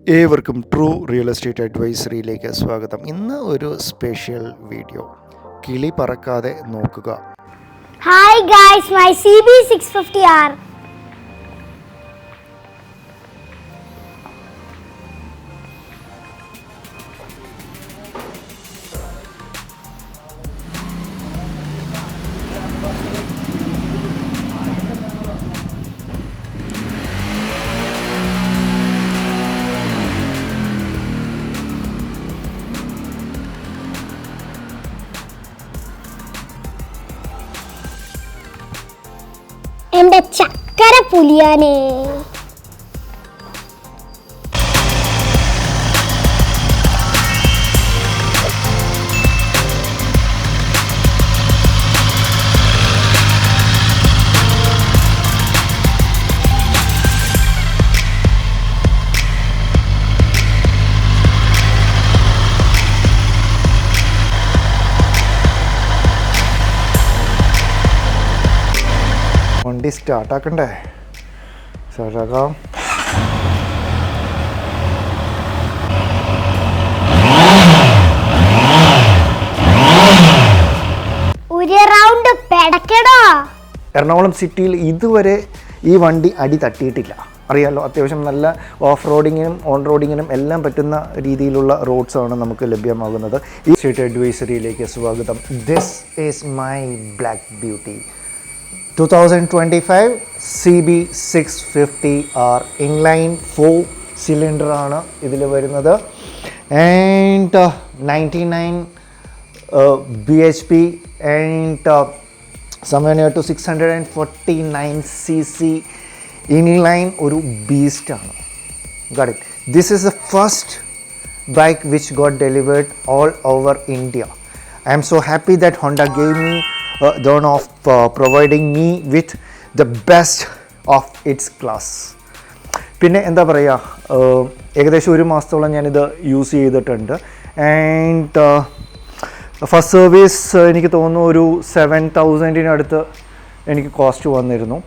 ഏവർക്കും true real estate അഡ്വൈസറിയിലേക്ക് സ്വാഗതം. ഇന്ന് ഒരു സ്പെഷ്യൽ വീഡിയോ, കിളി പറക്കാതെ നോക്കുക. Hi guys, my CB650R. എന്റെ ചക്കര പുലിയാനേ, വണ്ടി സ്റ്റാർട്ടാക്കണ്ടേ? സ്റ്റാർട്ടാക്കാം. ഒരു റൗണ്ട് പെടക്കടോ. എറണാകുളം സിറ്റിയിൽ ഇതുവരെ ഈ വണ്ടി അടി തട്ടിയിട്ടില്ല. അറിയാമല്ലോ, അത്യാവശ്യം നല്ല ഓഫ് റോഡിങ്ങിനും ഓൺ റോഡിങ്ങിനും എല്ലാം പറ്റുന്ന രീതിയിലുള്ള റോഡ്സാണ് നമുക്ക് ലഭ്യമാകുന്നത്. ഈ സ്റ്റേറ്റ് അഡ്വൈസറിയിലേക്ക് സ്വാഗതം. This is my black beauty 2025 CB650R inline 4 സിലിണ്ടറാണ് ഇതിൽ വരുന്നത്. And 99 bhp and somewhere near to 649 cc inline ഒരു ബീസ്റ്റാണ്. Got it. This is the first bike which got delivered all over India. I am so happy that Honda gave me the honor of providing me with the best of its class. പിന്നെ എന്താ പറയുക, ഏകദേശം ഒരു മാസത്തോളം ഞാനിത് use ചെയ്തിട്ടുണ്ട്. And first service എനിക്ക് തോന്നുന്നു ഒരു 7,000 എനിക്ക് കോസ്റ്റ് വന്നിരുന്നു.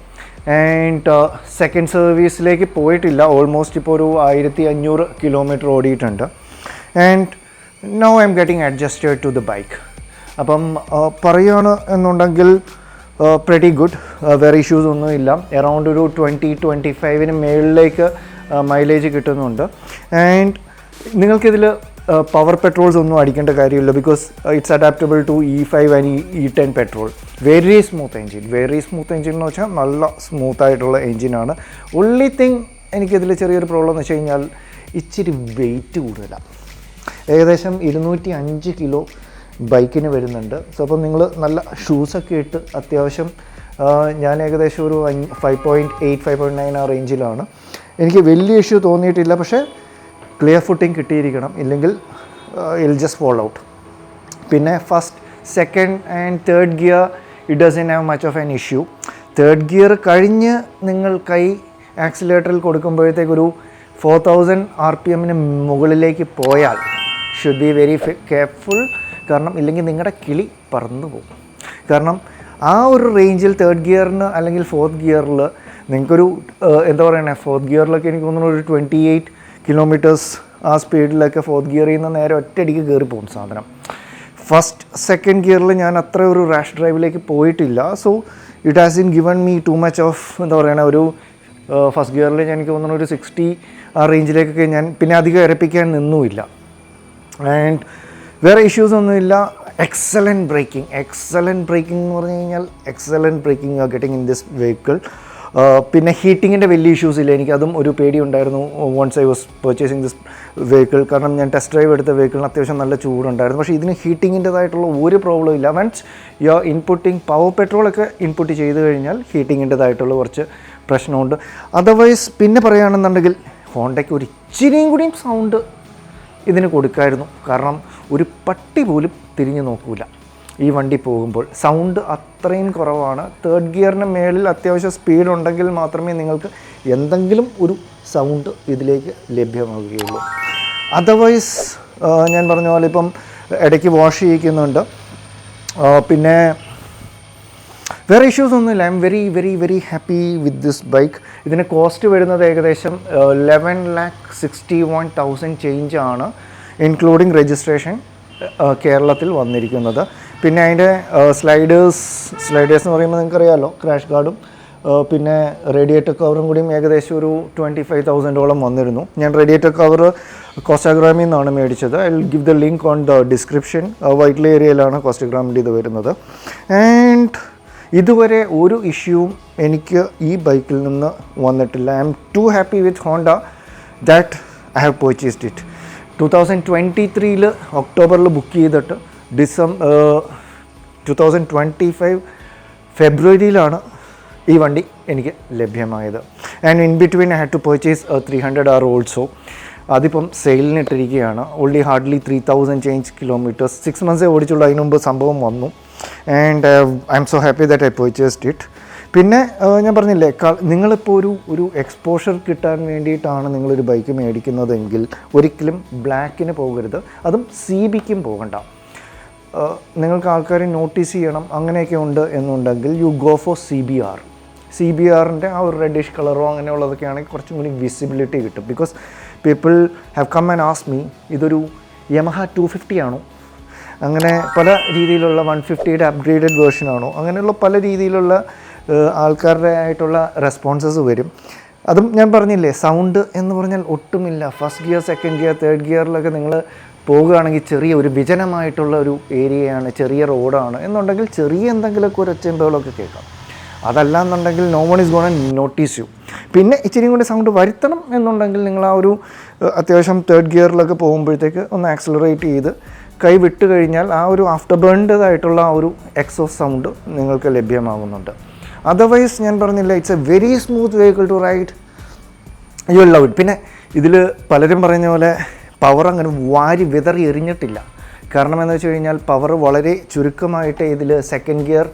ആൻഡ് സെക്കൻഡ് സർവീസിലേക്ക് പോയിട്ടില്ല. ഓൾമോസ്റ്റ് ഇപ്പോൾ ഒരു 1,500 കിലോമീറ്റർ ഓടിയിട്ടുണ്ട്. And now I'm getting adjusted to the bike. അപ്പം പറയുകയാണ് എന്നുണ്ടെങ്കിൽ പ്രെറ്റി ഗുഡ്, വേറെ ഇഷ്യൂസ് ഒന്നുമില്ല. എറൗണ്ട് ഒരു 20-25 മേളിലേക്ക് മൈലേജ് കിട്ടുന്നുണ്ട്. ആൻഡ് നിങ്ങൾക്കിതിൽ പവർ പെട്രോൾസ് ഒന്നും അടിക്കേണ്ട കാര്യമില്ല, because it's adaptable to E5 and E10 petrol. Very smooth engine എന്ന് വെച്ചാൽ നല്ല സ്മൂത്തായിട്ടുള്ള എൻജിനാണ്. ഒൺലി തിങ് എനിക്കിതിൽ ചെറിയൊരു പ്രോബ്ലം എന്ന് വെച്ച് കഴിഞ്ഞാൽ ഇച്ചിരി വെയിറ്റ് കൂടുതലാണ്. ഏകദേശം 205 കിലോ ബൈക്കിന് വരുന്നുണ്ട്. സോ അപ്പം നിങ്ങൾ നല്ല ഷൂസൊക്കെ ഇട്ട് അത്യാവശ്യം, ഞാൻ ഏകദേശം ഒരു 5.8 5.9 ആ റേഞ്ചിലാണ്. എനിക്ക് വലിയ ഇഷ്യൂ തോന്നിയിട്ടില്ല. പക്ഷേ ക്ലിയർ ഫുട്ടിങ് കിട്ടിയിരിക്കണം, ഇല്ലെങ്കിൽ ഇൽ ജസ്റ്റ് ഫോൾ ഔട്ട്. പിന്നെ first, second and third gear it doesn't have much of an issue. Third gear കഴിഞ്ഞ് നിങ്ങൾ കൈ ആക്സിലേറ്ററിൽ കൊടുക്കുമ്പോഴത്തേക്കൊരു 4000 RPM മുകളിലേക്ക് പോയാൽ ഷുഡ് ബി വെരി കെയർഫുൾ. കാരണം ഇല്ലെങ്കിൽ നിങ്ങളുടെ കിളി പറന്നു പോകും. കാരണം ആ ഒരു റേഞ്ചിൽ തേർഡ് ഗിയറിന് അല്ലെങ്കിൽ ഫോർത്ത് ഗിയറിൽ നിങ്ങൾക്കൊരു എന്താ പറയുക, ഫോർത്ത് ഗിയറിലൊക്കെ എനിക്ക് തോന്നുന്നു ഒരു 28 കിലോമീറ്റേഴ്സ് ആ സ്പീഡിലൊക്കെ ഫോർത്ത് ഗിയറിൽ നിന്ന് നേരെ ഒറ്റയടിക്ക് കയറി പോകും സാധനം. ഫസ്റ്റ് സെക്കൻഡ് ഗിയറിൽ ഞാൻ അത്ര ഒരു റാഷ് ഡ്രൈവിലേക്ക് പോയിട്ടില്ല. So it has in given me too much of എന്താ പറയുക, ഒരു ഫസ്റ്റ് ഗിയറിൽ എനിക്ക് തോന്നുന്നു ഒരു 60 ആ റേഞ്ചിലേക്കൊക്കെ ഞാൻ പിന്നെ അധികം ഇരപ്പിക്കാൻ നിന്നുമില്ല. ആൻഡ് വേറെ ഇഷ്യൂസ് ഒന്നുമില്ല. എക്സലൻറ്റ് ബ്രേക്കിംഗ് എന്ന് പറഞ്ഞു കഴിഞ്ഞാൽ excellent braking are getting in this vehicle. പിന്നെ ഹീറ്റിങ്ങിൻ്റെ വലിയ ഇഷ്യൂസ് ഇല്ല. എനിക്കതും ഒരു പേടി ഉണ്ടായിരുന്നു once I was purchasing this vehicle. കാരണം ഞാൻ ടെസ്റ്റ് ഡ്രൈവ് എടുത്ത വെഹിക്കിളിന് അത്യാവശ്യം നല്ല ചൂടുണ്ടായിരുന്നു. പക്ഷേ ഇതിന് ഹീറ്റിങ്ങിൻ്റെതായിട്ടുള്ള ഒരു പ്രോബ്ലം ഇല്ല. Means you are inputting power പെട്രോളൊക്കെ ഇൻപുട്ട് ചെയ്ത് കഴിഞ്ഞാൽ ഹീറ്റിങ്ങിൻ്റെതായിട്ടുള്ള കുറച്ച് പ്രശ്നമുണ്ട്. അതർവൈസ് പിന്നെ പറയുകയാണെന്നുണ്ടെങ്കിൽ ഹോണ്ടയ്ക്ക് ഒരു ഇച്ചിരിയും കൂടിയും സൗണ്ട് ഇതിന് കൊടുക്കായിരുന്നു. കാരണം ഒരു പട്ടി പോലും തിരിഞ്ഞു നോക്കൂല ഈ വണ്ടി പോകുമ്പോൾ. സൗണ്ട് അത്രയും കുറവാണ്. തേർഡ് ഗിയറിന് മേളിൽ അത്യാവശ്യം സ്പീഡ് ഉണ്ടെങ്കിൽ മാത്രമേ നിങ്ങൾക്ക് എന്തെങ്കിലും ഒരു സൗണ്ട് ഇതിലേക്ക് ലഭ്യമാവുകയുള്ളൂ. അതർവൈസ് ഞാൻ പറഞ്ഞ പോലെ ഇപ്പം ഇടയ്ക്ക് വാഷ് ചെയ്യിക്കുന്നുണ്ട്. പിന്നെ വേറെ ഇഷ്യൂസ് ഒന്നുമില്ല. I am very very very happy with this bike. ഇതിന് കോസ്റ്റ് വരുന്നത് ഏകദേശം 11,61,000 ചേഞ്ച് ആണ്, ഇൻക്ലൂഡിങ് രജിസ്ട്രേഷൻ കേരളത്തിൽ വന്നിരിക്കുന്നത്. പിന്നെ അതിൻ്റെ സ്ലൈഡേഴ്സ് എന്ന് പറയുമ്പോൾ നിങ്ങൾക്കറിയാമല്ലോ, ക്രാഷ് ഗാർഡും പിന്നെ റേഡിയേറ്റർ കവറും കൂടിയും ഏകദേശം ഒരു 25,000 വന്നിരുന്നു. ഞാൻ റേഡിയേറ്റർ കവർ കോസ്റ്റാഗ്രാമിൽ നിന്നാണ് മേടിച്ചത്. I will give the link on the description. Whitley ഏരിയയിലാണ് കോസ്റ്റാഗ്രാമിൻ്റെ ഇത് വരുന്നത്. ആൻഡ് ഇതുവരെ ഒരു ഇഷ്യൂവും എനിക്ക് ഈ ബൈക്കിൽ നിന്ന് വന്നിട്ടില്ല. I'm too happy with Honda that I have purchased it. 2023 ഒക്ടോബറിൽ ബുക്ക് ചെയ്തിട്ട് 2025 ഫെബ്രുവരിയിലാണ് ഈ വണ്ടി എനിക്ക് ലഭ്യമായത്. And in between I had to purchase 300R also. അതിപ്പം സെയിലിനിട്ടിരിക്കുകയാണ്. Only hardly 3,000 change kilometres. 6 months ഓടിച്ചുള്ളൂ. അതിന് മുമ്പ് സംഭവം വന്നു. And I'm so happy that I purchased it. പിന്നെ ഞാൻ പറഞ്ഞില്ലേ, നിങ്ങളിപ്പോൾ ഒരു എക്സ്പോഷർ കിട്ടാൻ വേണ്ടിയിട്ടാണ് നിങ്ങളൊരു ബൈക്ക് മേടിക്കുന്നതെങ്കിൽ ഒരിക്കലും ബ്ലാക്കിന് പോകരുത്, അതും CBക്കും പോകണ്ട. നിങ്ങൾക്ക് ആൾക്കാരെ നോട്ടീസ് ചെയ്യണം അങ്ങനെയൊക്കെ ഉണ്ട് എന്നുണ്ടെങ്കിൽ യു ഗോ ഫോർ CBRൻ്റെ ആ ഒരു റെഡിഷ് കളറോ അങ്ങനെയുള്ളതൊക്കെ ആണെങ്കിൽ കുറച്ചും കൂടി വിസിബിലിറ്റി കിട്ടും. Because people have come and ask me, ഇതൊരു യമഹ 250 ആണോ, അങ്ങനെ പല രീതിയിലുള്ള 150യുടെ അപ്ഗ്രേഡഡ് വേർഷനാണോ, അങ്ങനെയുള്ള പല രീതിയിലുള്ള ആൾക്കാരുടെ ആയിട്ടുള്ള റെസ്പോൺസസ് വരും. അതും ഞാൻ പറഞ്ഞില്ലേ, സൗണ്ട് എന്ന് പറഞ്ഞാൽ ഒട്ടുമില്ല. First gear, second gear, third ഗിയറിലൊക്കെ നിങ്ങൾ പോകുകയാണെങ്കിൽ ചെറിയ ഒരു വിജനമായിട്ടുള്ള ഒരു ഏരിയയാണ്, ചെറിയ റോഡാണ് എന്നുണ്ടെങ്കിൽ ചെറിയ എന്തെങ്കിലുമൊക്കെ ഒരു ഒച്ചമ്പകളൊക്കെ കേൾക്കാം. അതല്ല എന്നുണ്ടെങ്കിൽ no one is gone notice you. പിന്നെ ഇച്ചിരി കൂടി സൗണ്ട് വരുത്തണം എന്നുണ്ടെങ്കിൽ നിങ്ങൾ ആ ഒരു അത്യാവശ്യം തേർഡ് ഗിയറിലൊക്കെ പോകുമ്പോഴത്തേക്ക് ഒന്ന് ആക്സിലറേറ്റ് ചെയ്ത് കൈ വിട്ട് കഴിഞ്ഞാൽ ആ ഒരു ആഫ്റ്റർ ബേൺഡായിട്ടുള്ള ആ ഒരു എക്സോസ് സൗണ്ട് നിങ്ങൾക്ക് ലഭ്യമാകുന്നുണ്ട്. അതർവൈസ് ഞാൻ പറഞ്ഞില്ല, it's a very smooth vehicle to ride. You will love it. പിന്നെ ഇതിൽ പലരും പറയുന്ന പോലെ പവർ അങ്ങനെ വാരി വിതറി എറിഞ്ഞിട്ടില്ല. കാരണം എന്ന് വെച്ച് കഴിഞ്ഞാൽ പവർ വളരെ ചുരുക്കമായിട്ട് ഇതിൽ സെക്കൻഡ് ഗിയർ,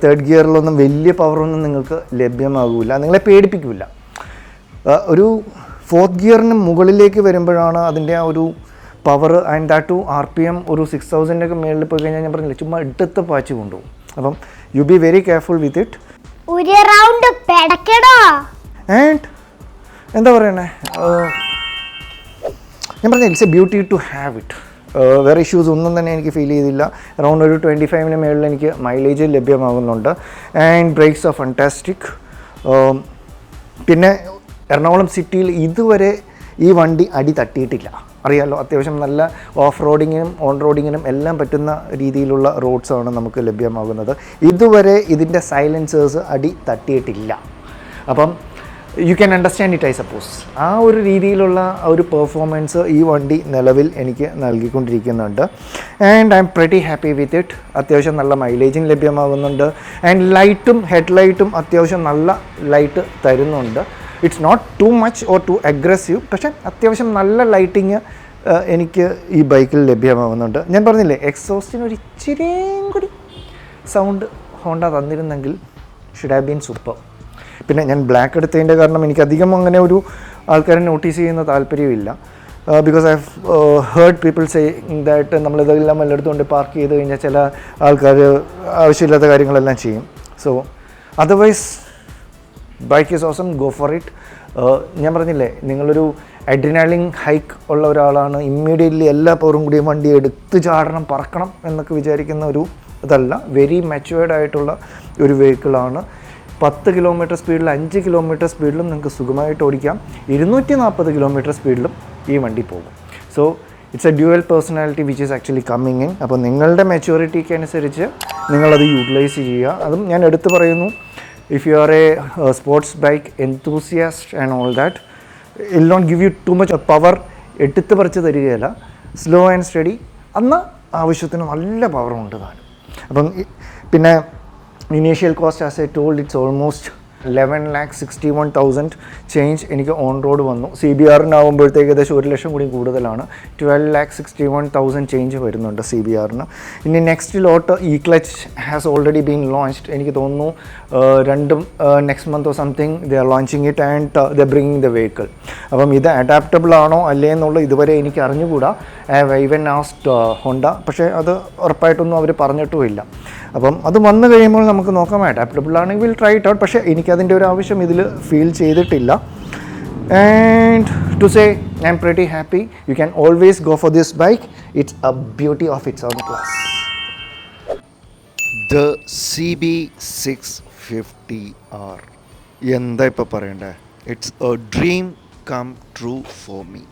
തേർഡ് ഗിയറിലൊന്നും വലിയ പവറൊന്നും നിങ്ങൾക്ക് ലഭ്യമാകില്ല, നിങ്ങളെ പേടിപ്പിക്കില്ല. ഒരു ഫോർത്ത് ഗിയറിന് മുകളിലേക്ക് വരുമ്പോഴാണ് അതിൻ്റെ ആ ഒരു power. And that to RPM ഒരു 6,000 മേളിൽ പോയി കഴിഞ്ഞാൽ ഞാൻ പറഞ്ഞില്ല, ചുമ്മാ എടുത്ത് പാച്ച് കൊണ്ടുപോകും. അപ്പം you be very careful with it. And എന്താ പറയണേ, ഞാൻ പറഞ്ഞ it's a beauty to have it. വേറെ ഇഷ്യൂസ് ഒന്നും തന്നെ എനിക്ക് ഫീൽ ചെയ്തില്ല. അറൗണ്ട് ഒരു 25 മേളിൽ എനിക്ക് മൈലേജ് ലഭ്യമാകുന്നുണ്ട്. And brakes are fantastic. പിന്നെ എറണാകുളം സിറ്റിയിൽ ഇതുവരെ ഈ വണ്ടി അടി തട്ടിയിട്ടില്ല. അറിയാമല്ലോ, അത്യാവശ്യം നല്ല ഓഫ് റോഡിങ്ങിനും ഓൺ റോഡിങ്ങിനും എല്ലാം പറ്റുന്ന രീതിയിലുള്ള റോഡ്സാണ് നമുക്ക് ലഭ്യമാകുന്നത്. ഇതുവരെ ഇതിൻ്റെ സൈലൻസേഴ്സ് അടി തട്ടിയിട്ടില്ല. അപ്പം you can understand it, I suppose. ആ ഒരു രീതിയിലുള്ള ഒരു പെർഫോമൻസ് ഈ വണ്ടി നിലവിൽ എനിക്ക് നൽകിക്കൊണ്ടിരിക്കുന്നുണ്ട്. And I'm pretty happy with it. അത്യാവശ്യം നല്ല മൈലേജും ലഭ്യമാകുന്നുണ്ട്. ആൻഡ് ലൈറ്റും ഹെഡ്ലൈറ്റും അത്യാവശ്യം നല്ല ലൈറ്റ് തരുന്നുണ്ട്. It's not too much or too aggressive, പക്ഷേ അത്യാവശ്യം നല്ല ലൈറ്റിങ് എനിക്ക് ഈ ബൈക്കിൽ ലഭ്യമാകുന്നുണ്ട്. ഞാൻ പറഞ്ഞില്ലേ, എക്സോസ്റ്റിന് ഒരു ഇച്ചിരിയും കൂടി സൗണ്ട് ഹോണ്ട തന്നിരുന്നെങ്കിൽ ഷുഡ് ഹാവ് ബീൻ സൂപ്പർ. പിന്നെ ഞാൻ ബ്ലാക്ക് എടുത്തതിൻ്റെ കാരണം എനിക്കധികം അങ്ങനെ ഒരു ആൾക്കാരെ നോട്ടീസ് ചെയ്യുന്ന താല്പര്യമില്ല. Because I have heard people saying that നമ്മളിതെല്ലാം എല്ലായിടത്തും കൊണ്ട് പാർക്ക് ചെയ്ത് കഴിഞ്ഞാൽ ചില ആൾക്കാർ ആവശ്യമില്ലാത്ത കാര്യങ്ങളെല്ലാം ചെയ്യും. So otherwise bike is awesome, go for it. ഞാൻ പറഞ്ഞില്ലേ, നിങ്ങളൊരു അഡ്രിനാലിൻ ഹൈക്ക് ഉള്ള ഒരാളാണ്, ഇമ്മീഡിയറ്റ്ലി എല്ലാ പവറും കൂടി വണ്ടി എടുത്ത് ചാടണം, പറക്കണം എന്നൊക്കെ വിചാരിക്കുന്ന ഒരു ഇതല്ല. വെരി മെച്ചുവേർഡ് ആയിട്ടുള്ള ഒരു വെഹിക്കിളാണ്. 10 കിലോമീറ്റർ സ്പീഡിൽ 5 കിലോമീറ്റർ സ്പീഡിലും നിങ്ങൾക്ക് സുഖമായിട്ട് ഓടിക്കാം. 240 കിലോമീറ്റർ സ്പീഡിലും ഈ വണ്ടി പോകും. So it's A dual personality which is actually coming in. അപ്പോൾ നിങ്ങളുടെ മെച്യൂരിറ്റിക്ക് അനുസരിച്ച് നിങ്ങളത് യൂട്ടിലൈസ് ചെയ്യുക. അതും ഞാൻ എടുത്തു പറയുന്നു, if you are a sports bike enthusiast and all that, I'll not give you too much power. എടുത്ത് പറിച്ച് തരികയല്ല, സ്ലോ ആൻഡ് സ്റ്റഡി. അന്ന് ആവശ്യത്തിന് നല്ല പവറുണ്ട് താനും. അപ്പം പിന്നെ initial cost, as I told, it's almost 11,61,000 change എനിക്ക് ഓൺ റോഡ് വന്നു. CBR-നാകുമ്പോഴത്തേക്ക് ഏകദേശം 1 ലക്ഷം കൂടി കൂടുതലാണ്. 12,61,000 ചേഞ്ച് വരുന്നുണ്ട് CBR-ന്. ഇനി next lot E clutch has already been launched. എനിക്ക് തോന്നുന്നു രണ്ടും next month or something they are launching it and they bringing the vehicle. അപ്പം ഇത് അഡാപ്റ്റബിൾ ആണോ അല്ലേ എന്നുള്ളത് ഇതുവരെ എനിക്ക് അറിഞ്ഞുകൂടാ. I have even asked Honda, പക്ഷേ അത് ഉറപ്പായിട്ടൊന്നും അവർ പറഞ്ഞിട്ടുമില്ല. അപ്പം അത് വന്നു കഴിയുമ്പോൾ നമുക്ക് നോക്കാം. അഡാപ്റ്റബിൾ ആണെങ്കിൽ വിൽ ട്രൈ ഇറ്റ് ഔട്ട്. പക്ഷേ എനിക്കതിൻ്റെ ഒരു ആവശ്യം ഇതിൽ ഫീൽ ചെയ്തിട്ടില്ല. And to say I'm pretty happy. You can always go for this bike. It's a beauty of its own class. The CB650R. എന്താ ഇപ്പോൾ പറയണ്ടേ? It's a dream come true for me.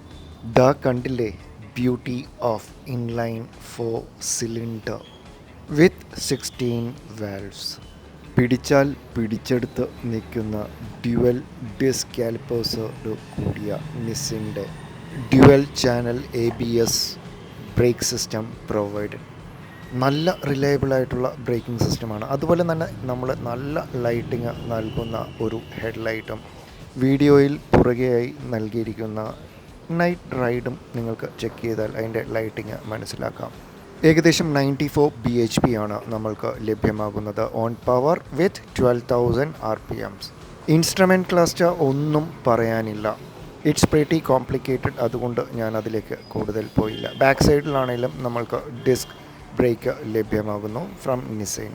The കണ്ടില്ലേ, beauty of inline 4 cylinder with 16 valves. പിടിച്ചാൽ പിടിച്ചെടുത്ത് നിൽക്കുന്ന dual disc കാലിപ്പേഴ്സോട് കൂടിയ നിസിൻ്റെ dual channel ABS brake system provided. നല്ല റിലയബിളായിട്ടുള്ള ബ്രേക്കിംഗ് സിസ്റ്റമാണ്. അതുപോലെ തന്നെ നമ്മൾ നല്ല ലൈറ്റിങ് നൽകുന്ന ഒരു ഹെഡ്ലൈറ്റും വീഡിയോയിൽ പുറകെയായി നൽകിയിരിക്കുന്ന നൈറ്റ് റൈഡും നിങ്ങൾക്ക് ചെക്ക് ചെയ്താൽ അതിൻ്റെ ലൈറ്റിങ് മനസ്സിലാക്കാം. ഏകദേശം 94 bhp ആണ് നമ്മൾക്ക് ലഭ്യമാകുന്നത് on power with 12,000 RPM. Instrument cluster ഒന്നും പറയാനില്ല. ഇറ്റ്സ് പ്രിറ്റി കോംപ്ലിക്കേറ്റഡ്, അതുകൊണ്ട് ഞാൻ അതിലേക്ക് കൂടുതൽ പോയില്ല. ബാക്ക് സൈഡിലാണെങ്കിലും നമ്മൾക്ക് ഡിസ്ക് ബ്രേക്ക് ലഭ്യമാകുന്നു ഫ്രം നിസൈൻ.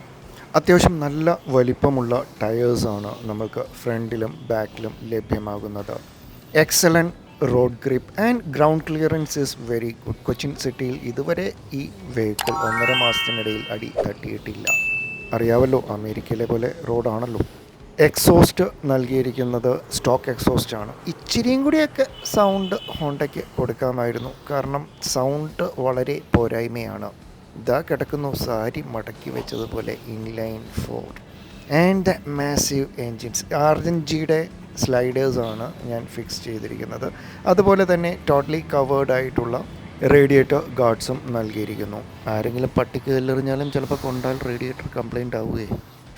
അത്യാവശ്യം നല്ല വലിപ്പമുള്ള ടയേഴ്സാണ് നമ്മൾക്ക് ഫ്രണ്ടിലും ബാക്കിലും ലഭ്യമാകുന്നത്. Excellent road grip and ground clearance is very good. Cochin സിറ്റിയിൽ ഇതുവരെ ഈ വെഹിക്കിൾ 1.5 മാസത്തിനിടയിൽ അടി തട്ടിയിട്ടില്ല. അറിയാമല്ലോ, അമേരിക്കയിലെ പോലെ റോഡാണല്ലോ. എക്സോസ്റ്റ് നൽകിയിരിക്കുന്നത് സ്റ്റോക്ക് എക്സോസ്റ്റ് ആണ്. ഇച്ചിരിയും കൂടിയൊക്കെ സൗണ്ട് ഹോണ്ടയ്ക്ക് കൊടുക്കാമായിരുന്നു, കാരണം സൗണ്ട് വളരെ പോരായ്മയാണ്. ഇതാ കിടക്കുന്നു സാരി മടക്കി വെച്ചതുപോലെ ഇൻലൈൻ 4 ആൻഡ് മാസീവ് എൻജിൻസ്. RNGയുടെ സ്ലൈഡേഴ്സാണ് ഞാൻ ഫിക്സ് ചെയ്തിരിക്കുന്നത്. അതുപോലെ തന്നെ ടോട്ടലി കവേർഡ് ആയിട്ടുള്ള റേഡിയേറ്റർ ഗാർഡ്സും നൽകിയിരിക്കുന്നു. ആരെങ്കിലും പട്ടിക്ക് കല്ലെറിഞ്ഞാലും ചിലപ്പോൾ കൊണ്ടാൽ റേഡിയേറ്റർ കംപ്ലൈൻ്റ് ആവുകയെ.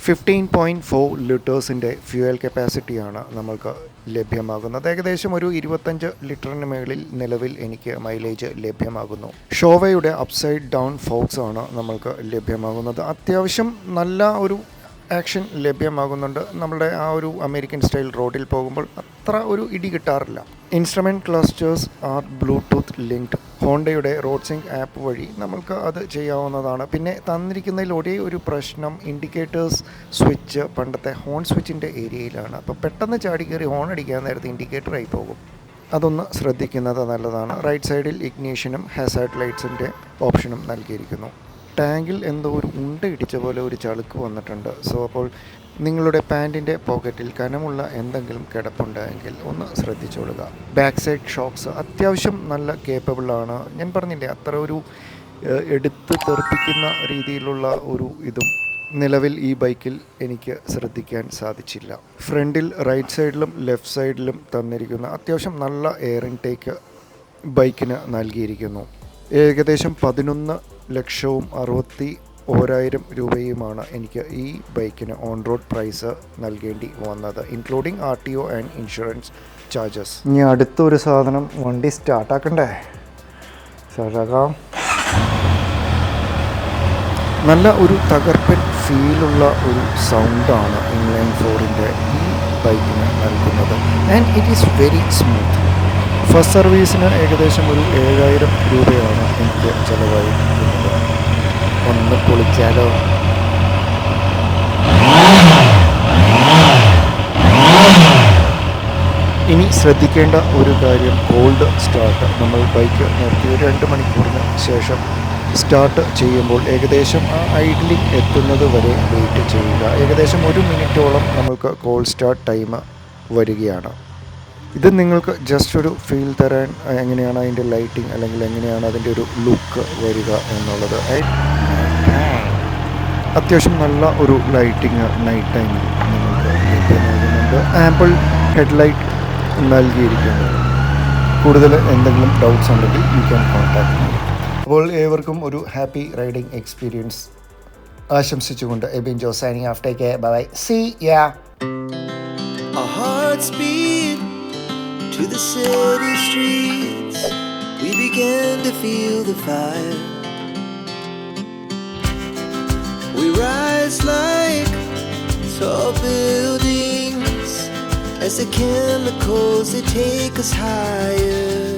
15.4 ലിറ്റേഴ്സിൻ്റെ ഫ്യൂവൽ കപ്പാസിറ്റിയാണ് നമ്മൾക്ക് ലഭ്യമാകുന്നത്. ഏകദേശം ഒരു 25 ലിറ്ററിന് മുകളിൽ നിലവിൽ എനിക്ക് മൈലേജ് ലഭ്യമാകുന്നു. ഷോവയുടെ അപ്സൈഡ് ഡൗൺ ഫോക്സ് ആണ് നമ്മൾക്ക് ലഭ്യമാകുന്നത്. അത്യാവശ്യം നല്ല ഒരു ആക്ഷൻ ലഭ്യമാകുന്നുണ്ട്. നമ്മുടെ ആ ഒരു അമേരിക്കൻ സ്റ്റൈൽ റോഡിൽ പോകുമ്പോൾ അത്ര ഒരു ഇടി കിട്ടാറില്ല. Instrument clusters are bluetooth linked. ഹോണ്ടയുടെ റോഡ് സിങ്ക് ആപ്പ് വഴി നമ്മൾക്ക് അത് ചെയ്യാവുന്നതാണ്. പിന്നെ തന്നിരിക്കുന്നതിൽ ഒരേ ഒരു പ്രശ്നം, ഇൻഡിക്കേറ്റേഴ്സ് സ്വിച്ച് പണ്ടത്തെ ഹോൺ സ്വിച്ചിൻ്റെ ഏരിയയിലാണ്. അപ്പോൾ പെട്ടെന്ന് ചാടി കയറി ഹോൺ അടിക്കാൻ നേരത്തെ ഇൻഡിക്കേറ്ററായി പോകും. അതൊന്ന് ശ്രദ്ധിക്കുന്നത് നല്ലതാണ്. റൈറ്റ് സൈഡിൽ ഇഗ്നീഷനും ഹാസാർഡ് ലൈറ്റ്സിൻ്റെ ഓപ്ഷനും നൽകിയിരിക്കുന്നു. ടാങ്കിൽ എന്തോ ഒരു ഉണ്ട ഇടിച്ച പോലെ ഒരു ചളുക്ക് വന്നിട്ടുണ്ട്. സോ അപ്പോൾ നിങ്ങളുടെ പാൻറ്റിൻ്റെ പോക്കറ്റിൽ കനമുള്ള എന്തെങ്കിലും കിടപ്പുണ്ടെങ്കിൽ ഒന്ന് ശ്രദ്ധിച്ചോളുക. ബാക്ക് സൈഡ് ഷോക്സ് അത്യാവശ്യം നല്ല കേപ്പബിളാണ്. ഞാൻ പറഞ്ഞില്ലേ, അത്ര ഒരു എടുത്ത് തെറിപ്പിക്കുന്ന രീതിയിലുള്ള ഒരു ഇതും നിലവിൽ ഈ ബൈക്കിൽ എനിക്ക് ശ്രദ്ധിക്കാൻ സാധിച്ചില്ല. ഫ്രണ്ടിൽ റൈറ്റ് സൈഡിലും ലെഫ്റ്റ് സൈഡിലും തന്നിരിക്കുന്ന അത്യാവശ്യം നല്ല എയർ ഇൻടേക്ക് ബൈക്കിന് നൽകിയിരിക്കുന്നു. ഏകദേശം 11,61,000 രൂപയുമാണ് എനിക്ക് ഈ ബൈക്കിന് ഓൺ റോഡ് പ്രൈസ് നൽകേണ്ടി വന്നത്, including RTO and insurance charges. ഇനി അടുത്തൊരു സാധനം, വണ്ടി സ്റ്റാർട്ടാക്കണ്ടേ? സ്റ്റാർട്ടാക്കാം. നല്ല ഒരു തകർപ്പൻ ഫീലുള്ള ഒരു സൗണ്ടാണ് ഇൻലൈൻ 4ൻ്റെ ഈ ബൈക്കിന് നൽകുന്നത്. And it is very smooth. First സർവീസിന് ഏകദേശം ഒരു 7,000 രൂപയാണ് എനിക്ക് ചിലവായിരിക്കുന്നത്. ഒന്ന് പൊളിച്ചാലോ? ഇനി ശ്രദ്ധിക്കേണ്ട ഒരു കാര്യം, കോൾഡ് സ്റ്റാർട്ട്. നമ്മൾ ബൈക്ക് നിർത്തി 2 മണിക്കൂറിന് ശേഷം സ്റ്റാർട്ട് ചെയ്യുമ്പോൾ ഏകദേശം ആ ഐഡ്ലിംഗ് എത്തുന്നത് വരെ വെയിറ്റ് ചെയ്യുക. ഏകദേശം 1 മിനിറ്റോളം നമുക്ക് കോൾഡ് സ്റ്റാർട്ട് ടൈം വരികയാണ്. ഇത് നിങ്ങൾക്ക് ജസ്റ്റ് ഒരു ഫീൽ തരാൻ എങ്ങനെയാണ് അതിൻ്റെ ലൈറ്റിംഗ് അല്ലെങ്കിൽ എങ്ങനെയാണ് അതിൻ്റെ ഒരു ലുക്ക് വരിക എന്നുള്ളത്. അത്യാവശ്യം നല്ല ഒരു ലൈറ്റിംഗ് നൈറ്റ് ടൈമിൽ നിങ്ങൾക്ക് ലഭ്യമാകുന്നുണ്ട്. ആമ്പിൾ ഹെഡ്ലൈറ്റ് നൽകിയിരിക്കുന്നു. കൂടുതൽ എന്തെങ്കിലും ഡൗട്ട്സ് ഉണ്ടെങ്കിൽ യു ക്യാൻ കോൺടാക്ട് മീ. അപ്പോൾ ഏവർക്കും ഒരു ഹാപ്പി റൈഡിംഗ് എക്സ്പീരിയൻസ് ആശംസിച്ചുകൊണ്ട് Ebin Jose signing off. Take care. Bye. See ya. Godspeed to the city streets. We began to feel the fire. We rise like tall buildings as the chemicals, they take us higher.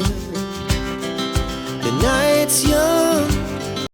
The night's young